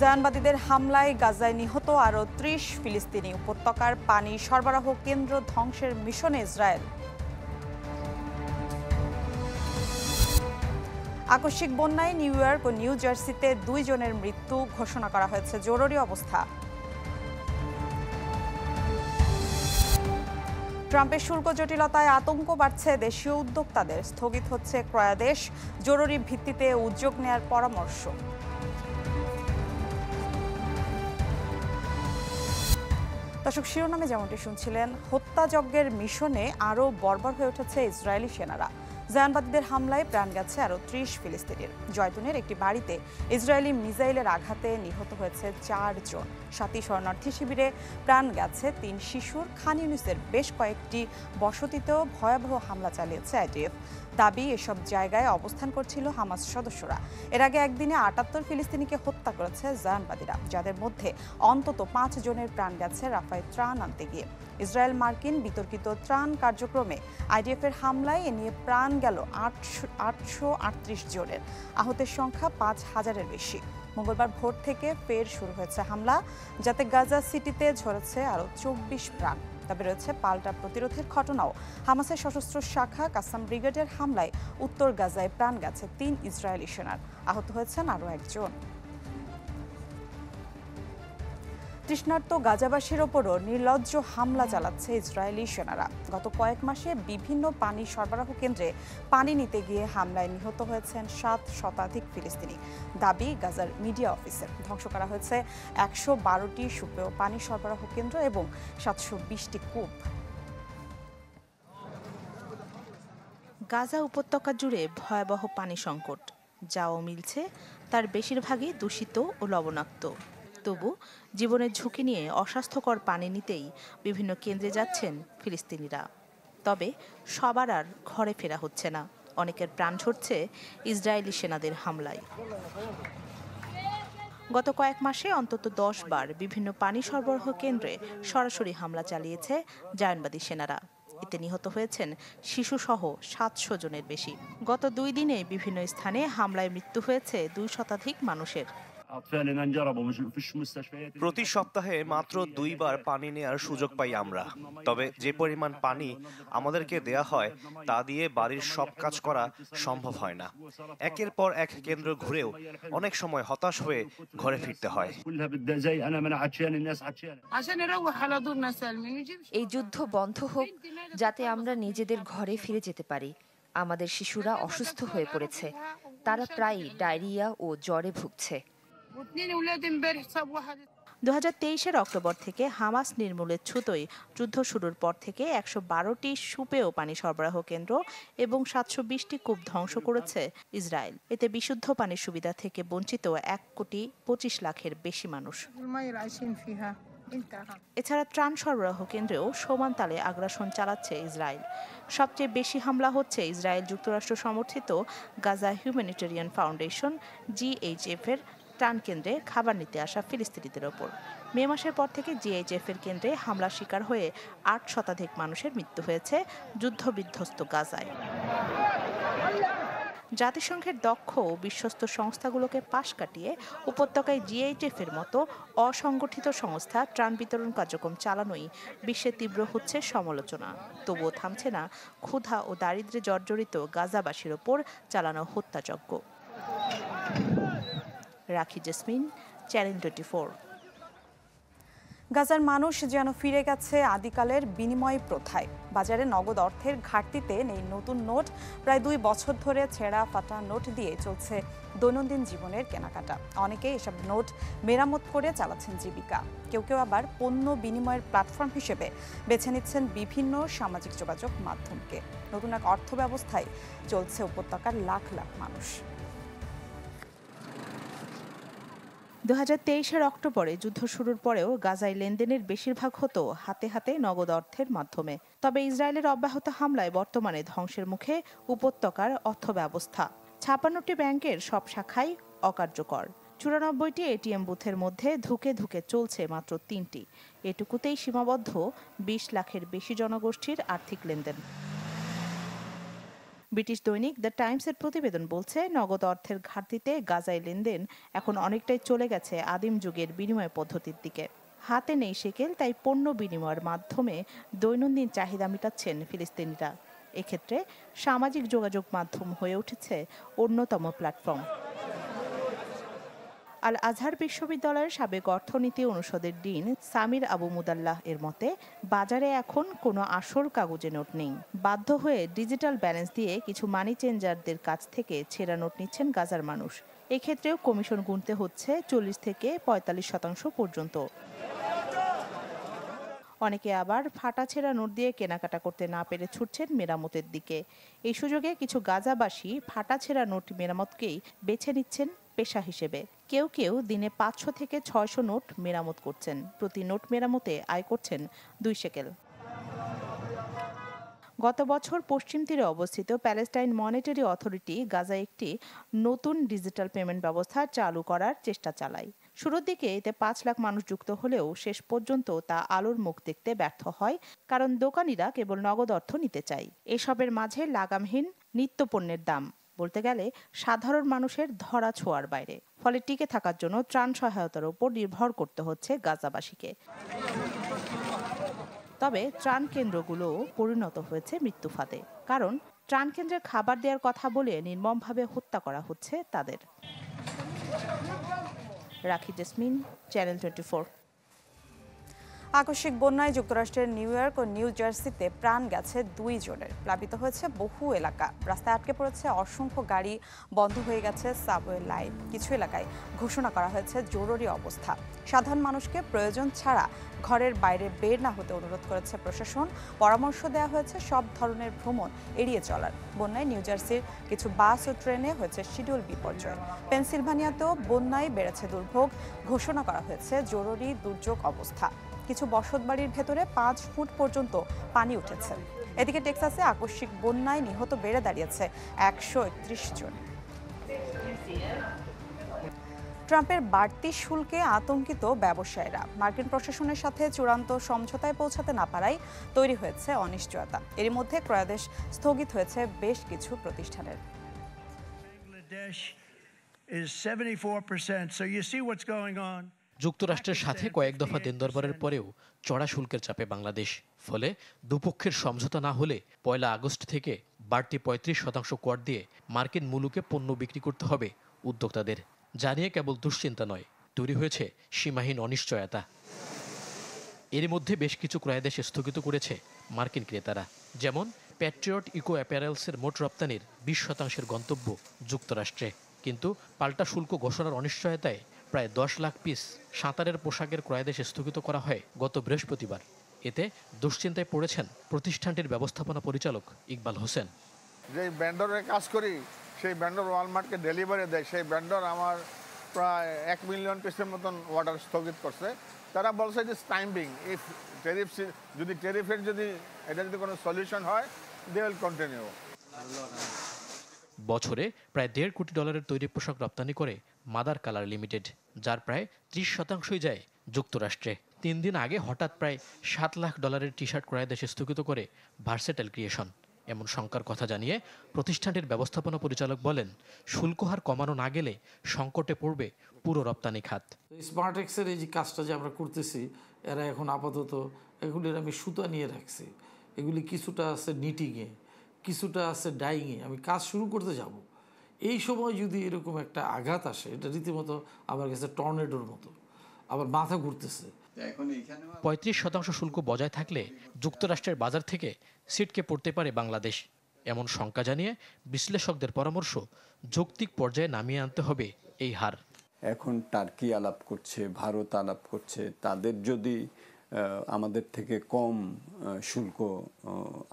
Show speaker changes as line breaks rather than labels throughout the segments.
জায়নবাদীদের হামলায় গাজায় নিহত আরও ৩০ ফিলিস্তিনি। উপত্যকার পানি সরবরাহ কেন্দ্র ধ্বংসের মিশনে ইসরায়েল। আকস্মিক বন্যায় নিউ ইয়র্ক ও নিউ জার্সিতে ২ জনের মৃত্যু ঘোষণা করা হয়েছে জরুরি অবস্থা। ট্রাম্পের শুল্ক জটিলতায় আতঙ্ক বাড়ছে দেশীয় উদ্যোক্তাদের। স্থগিত হচ্ছে ক্রয়াদেশ, জরুরি ভিত্তিতে উদ্যোগ নেয়ার পরামর্শ। দর্শক, শিরোনামে যেমনটি শুনছিলেন, হত্যাযজ্ঞের মিশনে আরও বর্বর হয়ে উঠেছে ইসরায়েলি সেনারা। জায়নবাদীদের হামলায় প্রাণ গেছে আরও ৩০ ফিলিস্তিনির। জয়তুনের একটি বাড়িতে ইসরায়েলি মিসাইলের আঘাতে নিহত হয়েছে ৪ জন। ৭ই শরণার্থী শিবিরে প্রাণ গেছে ৩ শিশুর। খান ইউনিসের বেশ কয়েকটি বসতিতেও ভয়াবহ হামলা চালিয়েছে আইডিএফ। দাবি, এসব জায়গায় অবস্থান করছিল হামাস সদস্যরা। এর আগে একদিনে ৭৮ ফিলিস্তিনিকে হত্যা করেছে জায়নবাদীরা, যাদের মধ্যে অন্তত ৫ জনের প্রাণ গেছে রাফায় ত্রাণ আনতে গিয়ে। ইসরায়েল মার্কিন বিতর্কিত ত্রাণ কার্যক্রমে আইডিএফের হামলায় এ নিয়ে প্রাণ গেল ৮৩৮ জনের। আহতের সংখ্যা ৫,০০০-এর বেশি। মঙ্গলবার ভোর থেকে ফের শুরু হয়েছে হামলা, যাতে গাজা সিটিতে ঝরেছে আরও ২৪ প্রাণ। তবে রয়েছে পাল্টা প্রতিরোধের ঘটনাও। হামাসের সশস্ত্র শাখা কাসাম ব্রিগেডের হামলায় উত্তর গাজায় প্রাণ গেছে ৩ ইসরায়েলি সেনার। আহত হয়েছেন আরও ১ জন। তৃষ্ণার্ত গাজাবাসীর ওপরও নির্লজ্জ হামলা চালাচ্ছে ইসরায়েলি সেনারা। গত কয়েক মাসে বিভিন্ন পানি সরবরাহ কেন্দ্রে পানি নিতে গিয়ে হামলায় নিহত হয়েছেন ৭ শতাধিক ফিলিস্তিনি। দাবি গাজার মিডিয়া অফিসের। ধ্বংস করা হয়েছে ১১২টি সুপেয় পানি সরবরাহ কেন্দ্র এবং ৭২০টি কূপ।
গাজা উপত্যকা জুড়ে ভয়াবহ পানি সংকট। যাও মিলছে তার বেশিরভাগই দূষিত ও লবণাক্ত। তবু জীবনের ঝুঁকি নিয়ে অস্বাস্থ্যকর পানি নিতেই বিভিন্ন কেন্দ্রে যাচ্ছেন ফিলিস্তিনিরা। তবে সবার আর ঘরে ফেরা হচ্ছে না। অনেকের প্রাণ ঝরছে ইসরায়েলি সেনাদের হামলায়। গত কয়েক মাসে অন্তত ১০ বার বিভিন্ন পানি সরবরাহ কেন্দ্রে সরাসরি হামলা চালিয়েছে জায়নবাদী সেনারা। এতে নিহত হয়েছেন শিশুসহ ৭০০ জনের বেশি। গত ২ দিনে বিভিন্ন স্থানে হামলায় মৃত্যু হয়েছে ২ শতাধিক মানুষের।
প্রতি সপ্তাহে মাত্র ২ বার পানি নেয়ার সুযোগ পাই আমরা। তবে যে পরিমাণ পানি আমাদেরকে দেয়া হয় তা দিয়ে বাড়ির সব কাজ করা সম্ভব হয় না। একের পর এক কেন্দ্র ঘুরেও অনেক সময় হতাশ হয়ে ঘরে ফিরতে হয়।
এই যুদ্ধ বন্ধ হোক, যাতে আমরা নিজেদের ঘরে ফিরে যেতে পারি। আমাদের শিশুরা অসুস্থ হয়ে পড়েছে। তারা প্রায়ই ডায়রিয়া ও জ্বরে ভুগছে।
২০২৩-এর অক্টোবর থেকে হামাস নির্মূলের ছুতোয় যুদ্ধ শুরুর পর থেকে ১১২টি সুপেয় পানি সরবরাহ কেন্দ্র এবং ৭২০টি কূপ ধ্বংস করেছে ইসরায়েল। এতে বিশুদ্ধ পানির সুবিধা থেকে বঞ্চিত ১,২৫,০০,০০০-এর বেশি মানুষ। এছাড়া ত্রাণ সরবরাহ কেন্দ্রেও সমান তালে আগ্রাসন চালাচ্ছে ইসরায়েল। সবচেয়ে বেশি হামলা হচ্ছে ইসরায়েল যুক্তরাষ্ট্র সমর্থিত গাজা হিউম্যানিটেরিয়ান ফাউন্ডেশন GHF-এর ত্রাণ কেন্দ্রে খাবার নিতে আসা ফিলিস্তিনিদের ওপর। মে মাসের পর থেকে GHF-এর কেন্দ্রে হামলার শিকার হয়ে ৮ শতাধিক মানুষের মৃত্যু হয়েছে যুদ্ধবিধ্বস্ত গাজায়। জাতিসংঘের দক্ষ ও বিশ্বস্ত সংস্থাগুলোকে পাশ কাটিয়ে উপত্যকায় GHF-এর মতো অসংগঠিত সংস্থা ত্রাণ বিতরণ কার্যক্রম চালানোই বিশ্বে তীব্র হচ্ছে সমালোচনা। তবুও থামছে না ক্ষুধা ও দারিদ্র্যে জর্জরিত গাজাবাসীর ওপর চালানো হত্যাযজ্ঞ। রাখি জেসমিন, চ্যানেল 24।
গাজার মানুষ যেন ফিরে গেছে আদিকালের বিনিময় প্রথায়। বাজারে নগদ অর্থের ঘাটতিতে নেই নতুন নোট। প্রায় ২ বছর ধরে ছেঁড়া ফাটা নোট দিয়ে চলছে দৈনন্দিন জীবনের কেনাকাটা। অনেকেই এসব নোট মেরামত করে চালাচ্ছেন জীবিকা। কেউ কেউ আবার পণ্য বিনিময়ের প্ল্যাটফর্ম হিসেবে বেছে নিচ্ছেন বিভিন্ন সামাজিক যোগাযোগ মাধ্যমকে। নতুন এক অর্থ ব্যবস্থায় চলছে উপত্যকার লাখ লাখ মানুষ।
২০২৩-এর অক্টোবরে যুদ্ধ শুরুর পরেও গাজায় লেনদেনের বেশিরভাগ হতো হাতে হাতে নগদ অর্থের মাধ্যমে। তবে ইসরায়েলের অব্যাহত হামলায় বর্তমানে ধ্বংসের মুখে উপত্যকার অর্থব্যবস্থা। ৫৬টি ব্যাংকের সব শাখাই অকার্যকর। ৯৪টি ATM বুথের মধ্যে ধুকে ধুকে চলছে মাত্র ৩টি। এটুকুতেই সীমাবদ্ধ ২০ লাখের বেশি জনগোষ্ঠীর আর্থিক লেনদেন। ব্রিটিশ দৈনিক দ্য টাইমসের প্রতিবেদন বলছে, নগদ অর্থের ঘাটতিতে গাজায় লেনদেন এখন অনেকটাই চলে গেছে আদিম যুগের বিনিময় পদ্ধতির দিকে। হাতে নেই সেকেল, তাই পণ্য বিনিময়ের মাধ্যমে দৈনন্দিন চাহিদা মেটাচ্ছেন ফিলিস্তিনিরা। এক্ষেত্রে সামাজিক যোগাযোগ মাধ্যম হয়ে উঠেছে অন্যতম প্ল্যাটফর্ম। আল আজহার বিশ্ববিদ্যালয়ের সাবেক অর্থনীতি অনুষদের ডিন সামির আবু মুদাল্লাহ এর মতে, বাজারে এখন কোনো আসল কাগজে নোট নেই। বাধ্য হয়ে ডিজিটাল ব্যালেন্স দিয়ে কিছু মানি চেঞ্জারদের কাছ থেকে ছেঁড়া নোট নিচ্ছেন গাজার মানুষ। এক্ষেত্রেও কমিশন গুনতে হচ্ছে 40 থেকে 45% পর্যন্ত। অনেকে আবার ফাটা ছেঁড়া নোট দিয়ে কেনাকাটা করতে না পেরে ছুটছেন মেরামতের দিকে। এই সুযোগে কিছু গাজাবাসী ফাটা ছেঁড়া নোট মেরামতকেই বেছে নিচ্ছেন পেশা হিসেবে। কেউ কেউ দিনে 500 থেকে 600 নোট মেরামত করছেন। প্রতি নোট মেরামতে আয় করছেন 2 শেকেল। গত বছর পশ্চিম তীরে অবস্থিত প্যালেস্টাইন মনিটারি অথরিটি গাজায় একটি নতুন ডিজিটাল পেমেন্ট ব্যবস্থা চালু করার চেষ্টা চালায়। শুরুর দিকে এতে 5 লাখ মানুষ যুক্ত হলেও শেষ পর্যন্ত তা আলোর মুখ দেখতে ব্যর্থ হয়, কারণ দোকানিরা কেবল নগদ অর্থ নিতে চায়। এসবের মাঝে লাগামহীন নিত্যপণ্যের দাম বলতে গেলে সাধারণ মানুষের ধরা ছোঁয়ার বাইরে। ফলে টিকে থাকার জন্য ত্রাণ সহায়তার উপর নির্ভর করতে হচ্ছে গাজাবাসীকে। তবে ত্রাণ কেন্দ্রগুলো পরিণত হয়েছে মৃত্যু ফাঁদে, কারণ ত্রাণ কেন্দ্রে খাবার দেওয়ার কথা বলে নির্মমভাবে হত্যা করা হচ্ছে তাদের। রাখি জেসমিন, চ্যানেল 24।
আকস্মিক বন্যায় যুক্তরাষ্ট্রের নিউ ইয়র্ক ও নিউ জার্সিতে প্রাণ গেছে 2 জনের। প্লাবিত হয়েছে বহু এলাকা, রাস্তায় আটকে পড়েছে অসংখ্য গাড়ি, বন্ধ হয়ে গেছে সাবওয়ে লাইন। কিছু এলাকায় ঘোষণা করা হয়েছে জরুরি অবস্থা। সাধারণ মানুষকে প্রয়োজন ছাড়া ঘরের বাইরে বের না হতে অনুরোধ করেছে প্রশাসন। পরামর্শ দেওয়া হয়েছে সব ধরনের ভ্রমণ এড়িয়ে চলার। বন্যায় নিউ জার্সির কিছু বাস ও ট্রেনে হয়েছে শিডিউল বিপর্যয়। পেনসিলভানিয়াতেও বন্যায় বেড়েছে দুর্ভোগ, ঘোষণা করা হয়েছে জরুরি দুর্যোগ অবস্থা। কিছু বসতবাড়ির ভেতরে 5 ফুট পর্যন্ত পানি উঠেছে। এদিকে টেক্সাসে আকস্মিক বন্যায় নিহত বেড়ে দাঁড়িয়েছে 131 জন। ট্রাম্পের বাড়তি শুল্কে আতঙ্কিত ব্যবসায়ীরা। মার্কিন প্রশাসনের সাথে চূড়ান্ত সমঝোতায় পৌঁছাতে না পারায় তৈরি হয়েছে অনিশ্চয়তা। এর মধ্যে ক্রয়াদেশ স্থগিত হয়েছে বেশ কিছু প্রতিষ্ঠানের।
যুক্তরাষ্ট্রের সাথে কয়েক দফা দেন দরবারের পরেও চড়া শুল্কের চাপে বাংলাদেশ। ফলে দুপক্ষের সমঝোতা না হলে 1 আগস্ট থেকে বাড়তি 35% কর দিয়ে মার্কিন মুলুকে পণ্য বিক্রি করতে হবে উদ্যোক্তাদের। জানিয়ে কেবল দুশ্চিন্তা নয়, তৈরি হয়েছে সীমাহীন অনিশ্চয়তা। এর মধ্যে বেশ কিছু ক্রয়াদেশ স্থগিত করেছে মার্কিন ক্রেতারা। যেমন প্যাট্রিয়ট ইকো অ্যাপারেলসের মোট রপ্তানির 20% গন্তব্য যুক্তরাষ্ট্রে। কিন্তু পাল্টা শুল্ক ঘোষণার অনিশ্চয়তায় প্রায় 10 লাখ পিস সাঁতারের পোশাকের ক্রয়াদেশ স্থগিত করা হয় গত বৃহস্পতিবার। এতে দুশ্চিন্তায় পড়েছেন প্রতিষ্ঠানটির ব্যবস্থাপনা পরিচালক ইকবাল হোসেন।
যে ভেন্ডরের কাজ করি, সেই ভেন্ডর ওয়ালমার্টকে ডেলিভারি দেয়, সেই ভেন্ডর আমার প্রায় 1 মিলিয়ন পিসের মতন অর্ডার স্থগিত করছে। তারা বলছে যে টাইমিং, ইফ টেরিফ যদি টেরিফের এটা যদি কোনো সলিউশন হয়, দে উইল কন্টিনিউ।
বছরে প্রায় $1.5 কোটি তৈরি পোশাক রপ্তানি করে মাদার কালার লিমিটেড, যার প্রায় 30% যায় যুক্তরাষ্ট্রে। 3 দিন আগে হঠাৎ প্রায় $7 লাখ টি শার্ট ক্রয়াদেশ স্থগিত করে ভার্সেটাইল ক্রিয়েশন। এমন শঙ্কার কথা জানিয়ে প্রতিষ্ঠানটির ব্যবস্থাপনা পরিচালক বলেন, শুল্ক হার কমানো না গেলে সংকটে পড়বে পুরো রপ্তানি খাত।
স্মার্টেক্সের এই যে কাজটা যে আমরা করতেছি, এরা এখন আপাতত এগুলির আমি সুতা নিয়ে রাখছি। এগুলি কিছুটা আছে নিটিংয়ে, কিছুটা আছে ডাইংয়ে। আমি কাজ শুরু করতে যাব, এই সময় যদি এরকম একটা আঘাত আসে, এটা রীতিমতো আমার কাছে টর্নেডোর মতো, আবার মাথা ঘুরতেছে।
35% শুল্ক বজায় থাকলে যুক্তরাষ্ট্রের বাজার থেকে ছিটকে পড়তে পারে বাংলাদেশ। এমন শঙ্কা জানিয়ে বিশ্লেষকদের পরামর্শ, যৌক্তিক পর্যায়ে নামিয়ে আনতে হবে এই হার।
এখন টার্কি আলাপ করছে, ভারত আলাপ করছে, তাদের যদি আমাদের থেকে কম শুল্ক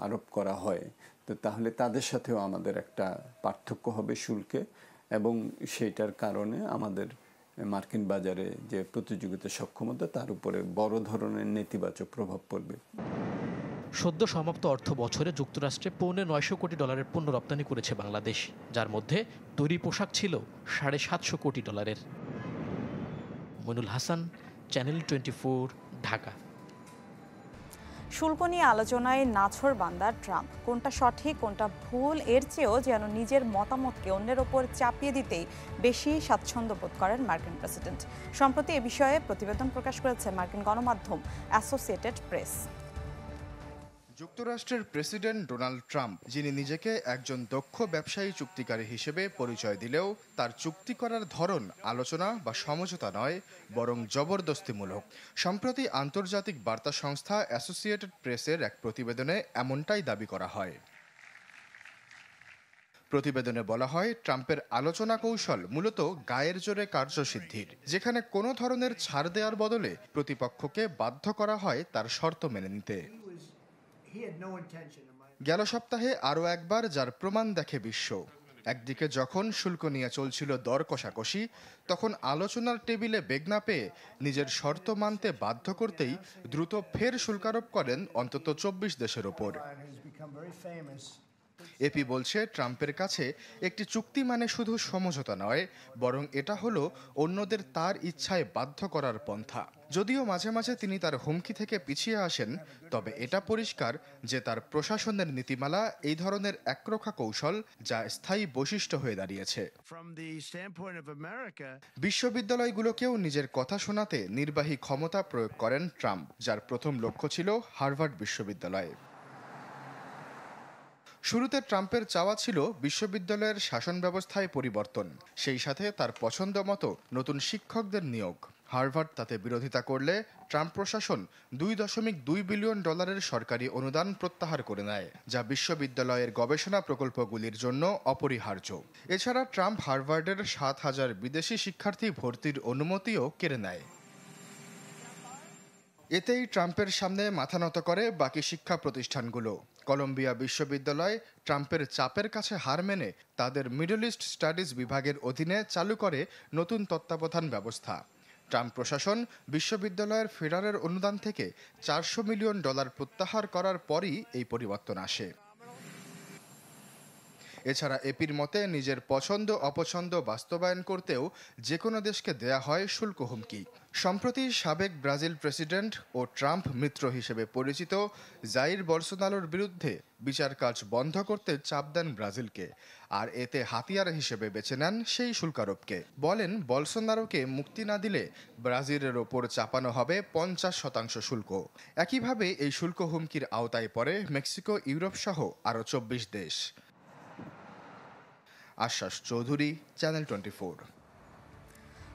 আরোপ করা হয়, তো তাহলে তাদের সাথেও আমাদের একটা পার্থক্য হবে শুল্কে, এবং সেইটার কারণে আমাদের মার্কিন বাজারে যে প্রতিযোগিতা সক্ষমতা, তার উপরে বড় ধরনের নেতিবাচক প্রভাব পড়বে।
সদ্য সমাপ্ত অর্থ বছরে যুক্তরাষ্ট্রে $950 কোটি পণ্য রপ্তানি করেছে বাংলাদেশ, যার মধ্যে তৈরি পোশাক ছিল $750 কোটি। মইনুল হাসান, চ্যানেল 24, ঢাকা।
শুল্ক নিয়ে আলোচনায় নাছোড়বান্দা ট্রাম্প। কোনটা সঠিক কোনটা ভুল এর চেয়েও যেন নিজের মতামতকে অন্যের ওপর চাপিয়ে দিতেই বেশি স্বাচ্ছন্দ্য বোধ করেন মার্কিন প্রেসিডেন্ট। সম্প্রতি এ বিষয়ে প্রতিবেদন প্রকাশ করেছে মার্কিন গণমাধ্যম অ্যাসোসিয়েটেড প্রেস।
যুক্তরাষ্ট্রের প্রেসিডেন্ট ডোনাল্ড ট্রাম্প, যিনি নিজেকে একজন দক্ষ ব্যবসায়ী চুক্তিকারী হিসেবে পরিচয় দিলেও তার চুক্তি করার ধরন আলোচনা বা সমঝোতা নয়, বরং জবরদস্তিমূলক। সম্প্রতি আন্তর্জাতিক বার্তা সংস্থা অ্যাসোসিয়েটেড প্রেসের এক প্রতিবেদনে এমনটাই দাবি করা হয়। প্রতিবেদনে বলা হয়, ট্রাম্পের আলোচনা কৌশল মূলত গায়ের জোরে কার্যসিদ্ধির, যেখানে কোনো ধরনের ছাড় দেওয়ার বদলে প্রতিপক্ষকে বাধ্য করা হয় তার শর্ত মেনে নিতে। গেল সপ্তাহে আরও একবার যার প্রমাণ দেখে বিশ্ব। একদিকে যখন শুল্ক নিয়ে চলছিল দর কষাকষি, তখন আলোচনার টেবিলে বেগ না পেয়ে নিজের শর্ত মানতে বাধ্য করতেই দ্রুত ফের শুল্কারোপ করেন অন্তত 24 দেশের ওপর। এপি বলছে, ট্রাম্পের কাছে একটি চুক্তি মানে শুধু সমঝোতা নয়, বরং এটা হলো অন্যদের তার ইচ্ছায় বাধ্য করার পন্থা। যদিও মাঝে মাঝে তিনি তার হুমকি থেকে পিছিয়ে আসেন, তবে এটা পরিষ্কার যে তার প্রশাসনের নীতিমালা এই ধরনের একরোখা কৌশল, যা স্থায়ী বৈশিষ্ট্য হয়ে দাঁড়িয়েছে। বিশ্ববিদ্যালয়গুলোকেও নিজের কথা শোনাতে নির্বাহী ক্ষমতা প্রয়োগ করেন ট্রাম্প, যার প্রথম লক্ষ্য ছিল হার্ভার্ড বিশ্ববিদ্যালয়। শুরুতে ট্রাম্পের চাওয়া ছিল বিশ্ববিদ্যালয়ের শাসন ব্যবস্থায় পরিবর্তন, সেই সাথে তার পছন্দ মতো নতুন শিক্ষকদের নিয়োগ। হার্ভার্ড তাতে বিরোধিতা করলে ট্রাম্প প্রশাসন $2.2 বিলিয়ন সরকারি অনুদান প্রত্যাহার করে নেয়, যা বিশ্ববিদ্যালয়ের গবেষণা প্রকল্পগুলির জন্য অপরিহার্য। এছাড়া ট্রাম্প হার্ভার্ডের 7,000 বিদেশি শিক্ষার্থী ভর্তির অনুমতিও কেড়ে নেয়। এতেই ট্রাম্পের সামনে মাথা নত করে বাকি শিক্ষা প্রতিষ্ঠানগুলো। কলম্বিয়া বিশ্ববিদ্যালয় ট্রাম্পের চাপের কাছে হার মেনে তাদের মিডল ইস্ট স্টাডিজ বিভাগের অধীনে চালু করে নতুন তত্ত্বাবধান ব্যবস্থা। ট্রাম্প প্রশাসন বিশ্ববিদ্যালয়ের ফেডারেল অনুদান থেকে $400 মিলিয়ন প্রত্যাহার করার পরই এই পরিবর্তন আসে। এছাড়া এপির মতে, নিজের পছন্দ অপছন্দ বাস্তবায়ন করতেও যে কোনো দেশকে দেয়া হয় শুল্ক হুমকি। সম্প্রতি সাবেক ব্রাজিল প্রেসিডেন্ট ও ট্রাম্প মিত্র হিসেবে পরিচিত জাইর বলসোনারোর বিরুদ্ধে বিচার কাজ বন্ধ করতে চাপ দেন ব্রাজিলকে, আর এতে হাতিয়ার হিসেবে বেছে নেন সেই শুল্কারোপকে। বলেন, বলসোনারোকে মুক্তি না দিলে ব্রাজিলের ওপর চাপানো হবে 50% শুল্ক। একইভাবে এই শুল্ক হুমকির আওতায় পড়ে মেক্সিকো, ইউরোপ সহ আরও 24 দেশ। আশ্বাস চৌধুরী, চ্যানেল 24।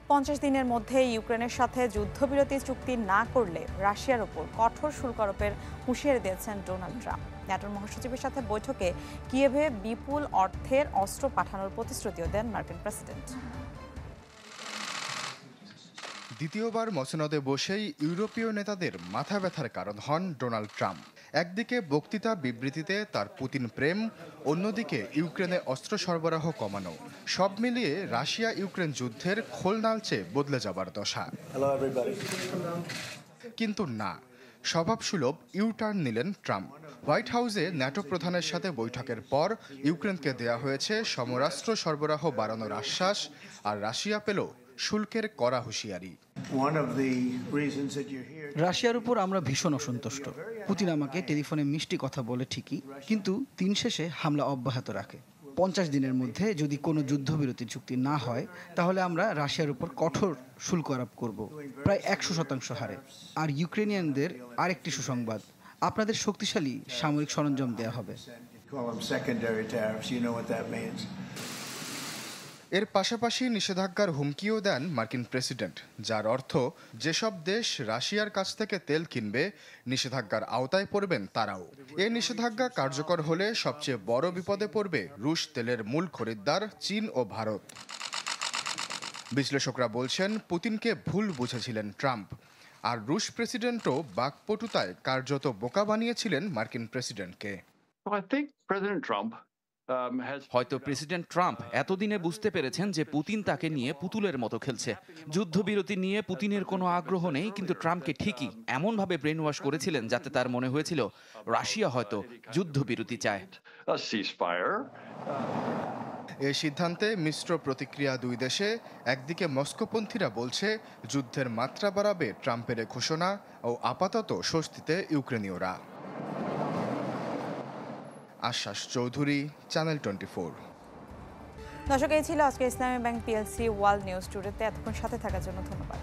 50 দিনের মধ্যে ইউক্রেনের সাথে যুদ্ধবিরতি চুক্তি না করলে রাশিয়ার উপর কঠোর শুল্ক আরোপের হুঁশিয়ারি দিয়েছেন ডোনাল্ড ট্রাম্প। ন্যাটোর মহাসচিবের সাথে বৈঠকে কিয়েভে বিপুল অর্থের অস্ত্র পাঠানোর প্রতিশ্রুতিও দেন মার্কিন প্রেসিডেন্ট।
দ্বিতীয়বার মসনদে বসেই ইউরোপীয় নেতাদের মাথা ব্যথার কারণ হন ডোনাল্ড ট্রাম্প। একদিকে বক্তৃতা বিবৃতিতে তার পুতিন প্রেম, অন্যদিকে ইউক্রেনে অস্ত্র সরবরাহ কমানো, সব মিলিয়ে রাশিয়া ইউক্রেন যুদ্ধের খোলনালচে বদলে যাবার দশা। কিন্তু না, স্বভাবসুলভ ইউটার্ন নিলেন ট্রাম্প। হোয়াইট হাউসে ন্যাটো প্রধানের সাথে বৈঠকের পর ইউক্রেনকে দেয়া হয়েছে সমরাস্ত্র সরবরাহ বাড়ানোর আশ্বাস, আর রাশিয়া পেল শুল্কের কড়া হুঁশিয়ারি।
রাশিয়ার উপর আমরা ভীষণ অসন্তুষ্ট। পুতিন আমাকে টেলিফোনে মিষ্টি কথা বলে ঠিকই, কিন্তু দিন শেষে হামলা অব্যাহত রাখে। 50 দিনের মধ্যে যদি কোনো যুদ্ধবিরতি চুক্তি না হয়, তাহলে আমরা রাশিয়ার উপর কঠোর শুল্ক আরোপ করব, প্রায় 100% হারে। আর ইউক্রেনিয়ানদের আরেকটি সুসংবাদ, আপনাদের শক্তিশালী সামরিক সরঞ্জাম দেওয়া হবে।
এর পাশাপাশি নিষেধাজ্ঞার হুমকিও দেন মার্কিন প্রেসিডেন্ট, যার অর্থ যেসব দেশ রাশিয়ার কাছ থেকে তেল কিনবে নিষেধাজ্ঞার আওতায় পড়বেন তারাও। এই নিষেধাজ্ঞা কার্যকর হলে সবচেয়ে বড় বিপদে পড়বে রুশ তেলের মূল খরিদ্দার চীন ও ভারত। বিশ্লেষকরা বলছেন, পুতিনকে ভুল বুঝেছিলেন ট্রাম্প, আর রুশ প্রেসিডেন্টও বাকপটুতায় কার্যত বোকা বানিয়েছিলেন মার্কিন প্রেসিডেন্টকে।
হয়তো প্রেসিডেন্ট ট্রাম্প এতদিনে বুঝতে পেরেছেন যে পুতিন তাকে নিয়ে পুতুলের মতো খেলছে। যুদ্ধবিরতি নিয়ে পুতিনের কোনো আগ্রহ নেই, কিন্তু ট্রাম্পকে ঠিকই এমনভাবে ব্রেন ওয়াশ করেছিলেন যাতে তার মনে হয়েছিল রাশিয়া হয়তো যুদ্ধবিরতি চায়।
এ সিদ্ধান্তে মিশ্র প্রতিক্রিয়া দুই দেশে। একদিকে মস্কোপন্থীরা বলছে যুদ্ধের মাত্রা বাড়াবে ট্রাম্পের ঘোষণা, ও আপাতত স্বস্তিতে ইউক্রেনীয়রা। আশ্বাস চৌধুরী, চ্যানেল 24।
দর্শক, এই ছিল আজকে ইসলামী ব্যাংক পিএলসি ওয়ার্ল্ড নিউজ টুডেতে। এতক্ষণ সাথে থাকার জন্য ধন্যবাদ।